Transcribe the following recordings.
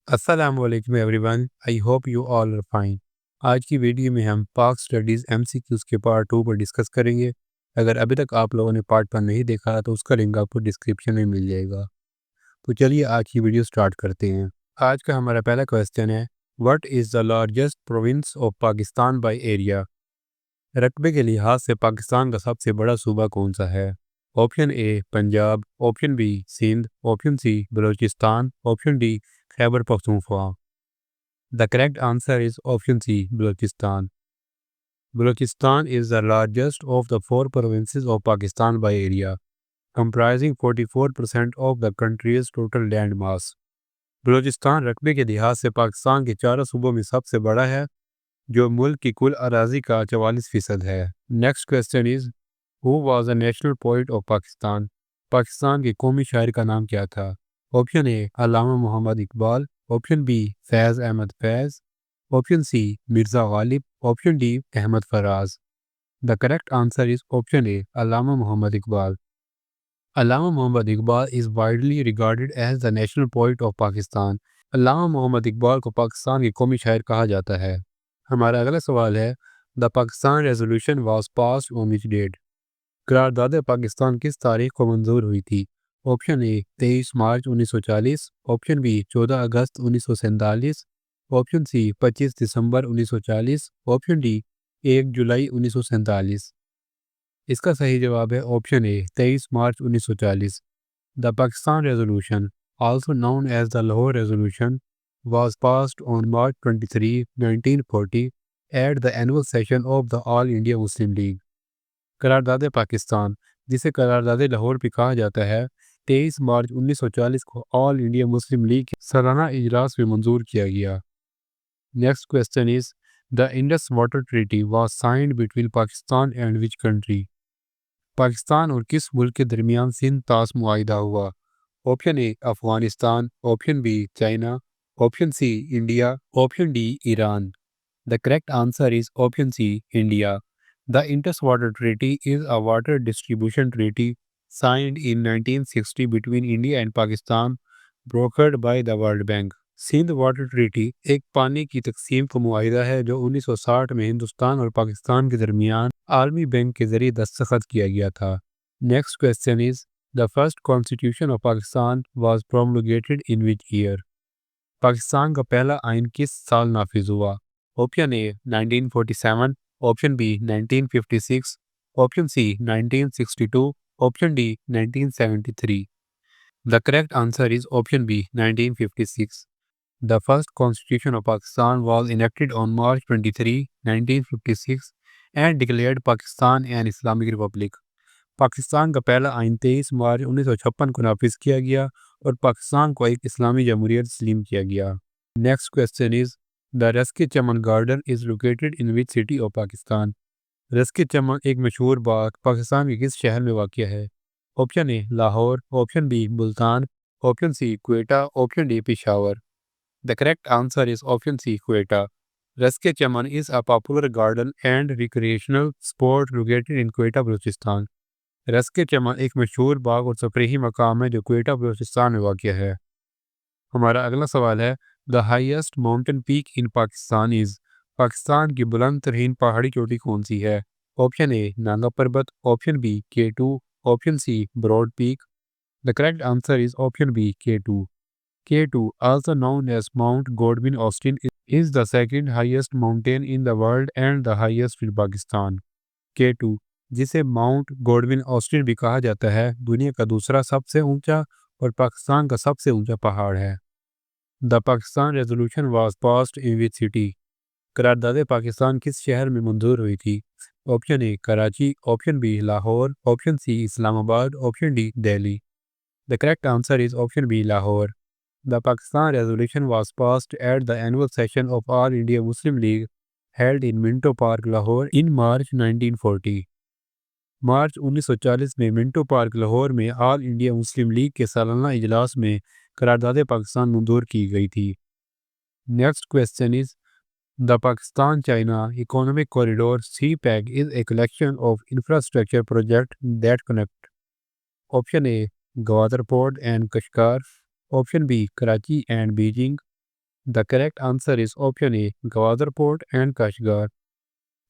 अस्सलामुअलैकुम everyone, I hope you all are fine. आज की वीडियो में हम पाक स्टडीज़ एमसीक्यूज़ के पार्ट 2 पर डिस्कस करेंगे। अगर अभी तक आप लोगों ने पार्ट 1 नहीं देखा तो उसका लिंक आपको डिस्क्रिप्शन में मिल जाएगा। तो चलिए आज की वीडियो स्टार्ट करते हैं। आज का हमारा पहला क्वेश्चन है, what is the largest province of Pakistan by area? रकबे के लिहाज से पाकिस्तान का सबसे बड़ा सूबा कौन सा है? Option A Punjab, option B Sindh, option C Balochistan, option D Khyber Pakhtunkhwa. The correct answer is option C, Balochistan. Balochistan is the largest of the four provinces of Pakistan by area, comprising 44% of the country's total land mass. Balochistan रकबे के लिहाज से पाकिस्तान के चारों सूबों में सबसे बड़ा है, जो मुल्क की कुल अराजी का 44% है। Next question is, who was the national poet of Pakistan? Pakistan के कौमी शायर का नाम क्या था? Option A Allama Mohammad Iqbal, option B Faiz Ahmad Faiz, option C Mirza Ghalib, option D Ahmad Faraz. The correct answer is option A Allama Mohammad Iqbal. Allama Mohammad Iqbal is widely regarded as the national poet of Pakistan. Allama Mohammad Iqbal को पाकिस्तान के कौमी शायर कहा जाता है। हमारा अगला सवाल है, the Pakistan resolution was passed on which date? करारदाद पाकिस्तान किस तारीख को मंजूर हुई थी? ऑप्शन ए 23 मार्च 1940, ऑप्शन बी 14 अगस्त 1947, ऑप्शन सी 25 दिसंबर 1940, ऑप्शन डी 1 जुलाई 1947। इसका सही जवाब है ऑप्शन ए 23 मार्च 1940। The Pakistan resolution, also known as the Lahore resolution, was passed on March 23, 1940 at the annual session of the All India Muslim League. करारदाद पाकिस्तान, जिसे करारदाद लाहौर भी कहा जाता है, 23 मार्च 1940 को ऑल इंडिया मुस्लिम लीग के सालाना इजलास में मंजूर किया गया। Next question is, the Indus water treaty was signed between Pakistan and which country? Pakistan और किस मुल्क के दरमियान सिंध तास मुआहिदा हुआ? Option A Afghanistan, option B China, option C India, option D Iran. The correct answer is option C, India. The Indus Water Treaty is a water distribution treaty signed in 1960 between India and Pakistan, brokered by the World Bank. Sindh water treaty एक पानी की तकसीम का मुआहिदा है जो 1960 में हिंदुस्तान और पाकिस्तान के दरमियान आलमी बैंक के जरिए दस्तखत किया गया था। Next question is, the first constitution of Pakistan was promulgated in which year? Pakistan का पहला आइन किस साल नाफिज हुआ? Option A 1947, option B 1956, option C 1962, option D 1973। The correct answer is option B 1956। The first constitution of Pakistan was enacted on March 23, 1956 and declared Pakistan an Islamic republic. Pakistan का पहला आइन 23 मार्च 1956 को नाफिज किया गया और पाकिस्तान को एक इस्लामी जमहूरियत तस्लीम किया गया। Next question is, the Rask Chaman garden is located in which city of Pakistan? Rask Chaman एक मशहूर बाग पाकिस्तान के किस शहर में वाक़या है? Option A Lahore, option B Multan, option C Quetta, option D Peshawar. The correct answer is option C Quetta. Rask Chaman is a popular garden and recreational spot located in Quetta Balochistan. Rask Chaman एक मशहूर बाग और तफरीही मकाम है जो क्वेटा बलूचिस्तान में वाक़या है। हमारा अगला सवाल है, the highest mountain peak in Pakistan is? Pakistan की बुलंद तरीन पहाड़ी चोटी कौन सी है? Option A Nanga Parbat, option B K2, option C Broad Peak. The correct answer is option B K2। K2, also known as Mount Godwin Austen, is the second highest mountain in the world and the highest in Pakistan. K2, जिसे mount Godwin Austen भी कहा जाता है, दुनिया का दूसरा सबसे ऊंचा और पाकिस्तान का सबसे ऊंचा पहाड़ है। The Pakistan resolution was passed in which city? करारदाद पाकिस्तान किस शहर में मंजूर हुई थी? Option A Karachi, option B Lahore, option C Islamabad, option D Delhi. The correct answer is option B Lahore. The Pakistan resolution was passed at the annual session of all India Muslim League held in Minto park Lahore in March 1940। मार्च 1940 में Minto park Lahore में all India Muslim league के सालाना इजलास में करारदाद पाकिस्तान मंजूर की गई थी। Next question is, the Pakistan China economic corridor CPEC is a collection of infrastructure project that connect. Option A Gwadar port and Kashgar, option B Karachi and Beijing, The correct answer is option A, Gwadar Port and Kashgar.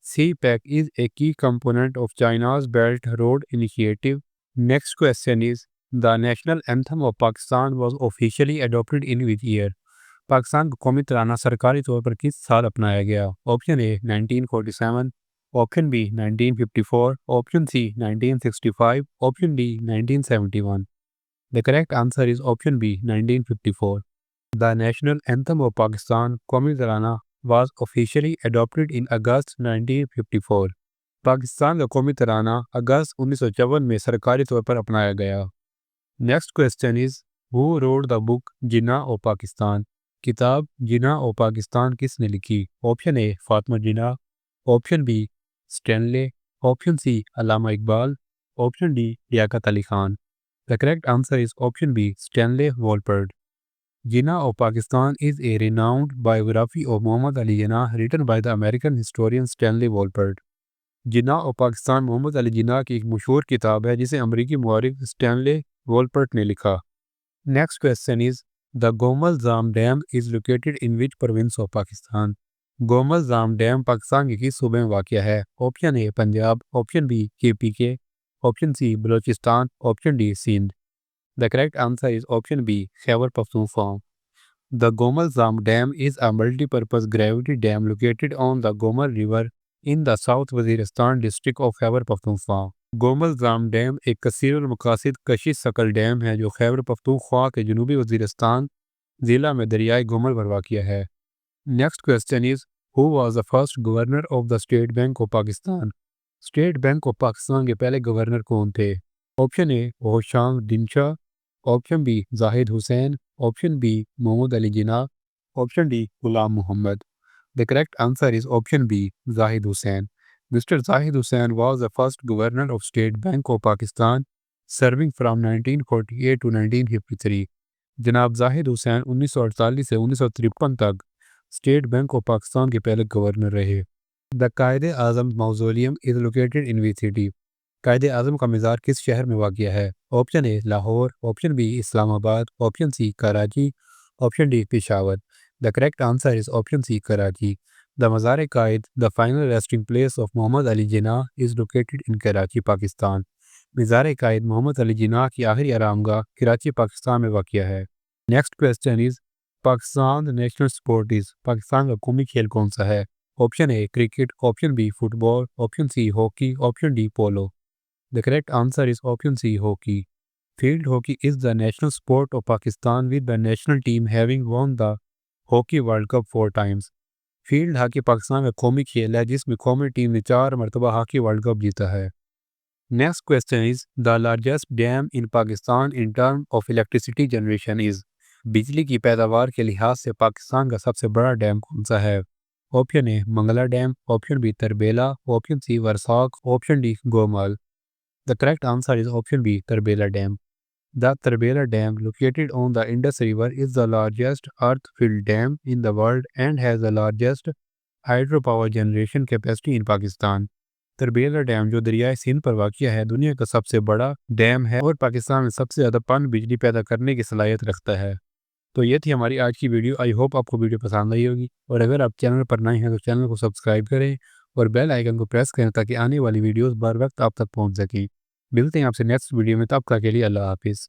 CPEC is a key component of China's Belt Road Initiative. Next question is, the national anthem of Pakistan was officially adopted in which year? Pakistan का कौमी तराना सरकारी तौर पर किस साल अपनाया गया? Option A 1947, option B 1954, option C 1965, option D 1971. The correct answer is option B 1954. The national anthem of Pakistan, कौमी तराना, was officially adopted in August 1954. Pakistan का कौमी तराना अगस्त 1954 में सरकारी तौर पर अपनाया गया. Next question is, who wrote the book जिन्ना ओ पाकिस्तान? किताब जिन्ना ओ पाकिस्तान किसने लिखी? Option A Fatima Jinnah, option B Stanley, option C Allama Iqbal, option D Liaquat Ali Khan. The correct answer is option B, Stanley Wolpert. Jinnah of Pakistan is a renowned biography of Muhammad Ali Jinnah written by the American historian Stanley Wolpert. जिन्ना और पाकिस्तान मोहम्मद अली जिन्ना की एक मशहूर किताब है जिसे अमरीकी मुआरिख Stanley Wolpert ने लिखा. Next question is, the Gomal Zam dam is located in which province of Pakistan? Gomal Zam dam Pakistan के किस सूबे में वाक़या है? Option A Punjab, option B KPK, option C Balochistan, option D Sindh. The correct answer is option B Khyber Pakhtunkhwa. The Gomal Zam Dam is a multi-purpose gravity dam located on the Gomal River in the South Waziristan district of Khyber Pakhtunkhwa. Gomal Zam dam एक कसीरुल-मकासिद कशिश शकल dam है जो खैबर पख्तूनख्वा के जनूबी वजीरिस्तान ज़िला में दरियाए गोमल पर वाक़िया है. Next question is, who was the first governor of the State Bank of Pakistan? State Bank of Pakistan के पहले गवर्नर कौन थे? Option A Hoshang Dinshaw, option B Zahid Hussain, option B Mohammad Ali Jinnah, option D Ghulam Mohammad. The correct answer is option B Zahid Hussain. Mr. Zahid Hussain was the first governor of State Bank of Pakistan, serving from 1948 to 1953. जनाब जाहिद हुसैन 1948 से 1953 तक state Bank of Pakistan के पहले governor रहे. The Quaid Azam mausoleum is located in which city? Quaid Azam का मज़ार किस शहर में वाक़िया है? Option A Lahore, option B Islamabad, option C Karachi, option D Peshawar. The correct answer is option C Karachi. The Mazar-e-Qaid, the final resting place of Muhammad Ali Jinnah, is located in Karachi, Pakistan. Mazar-e-Quaid Mohammad Ali Jinnah की आखिरी आरामगाह कराची पाकिस्तान में वाक़िया है. Next question is, Pakistan national sport is? Pakistan का कौमी खेल कौन सा है? Option A cricket, option B football, option C hockey, option D polo. The correct answer is option C hockey. Field hockey is the national sport of Pakistan with the national team having won the hockey world cup 4 times. Field hockey Pakistan का कौमी खेल है जिसमें कौमी team ने 4 मरतबा hockey world cup जीता है. Next question is, the largest dam in Pakistan in term of electricity generation is? बिजली की पैदावार के लिहाज से पाकिस्तान का सबसे बड़ा डैम कौन सा है? Option A Mangla dam, option B Tarbela, option C Warsak, option D Gomal. The correct answer is option B Tarbela dam. The Tarbela Dam, located on the Indus River, is the largest earth-filled dam in the world and has the largest hydropower generation capacity in Pakistan. Tarbela dam जो दरियाए सिंध पर वाक़िया है दुनिया का सबसे बड़ा dam है और पाकिस्तान में सबसे ज़्यादा पन बिजली पैदा करने की सलाहियत रखता है. तो ये थी हमारी आज की वीडियो. आई होप आपको वीडियो पसंद आई होगी और अगर आप चैनल पर नए हैं तो चैनल को सब्सक्राइब करें और बेल आइकन को प्रेस करें ताकि आने वाली वीडियोस बर वक्त आप तक पहुँच सकें. मिलते हैं आपसे नेक्स्ट वीडियो में, तब तक के लिए अल्लाह हाफिज़.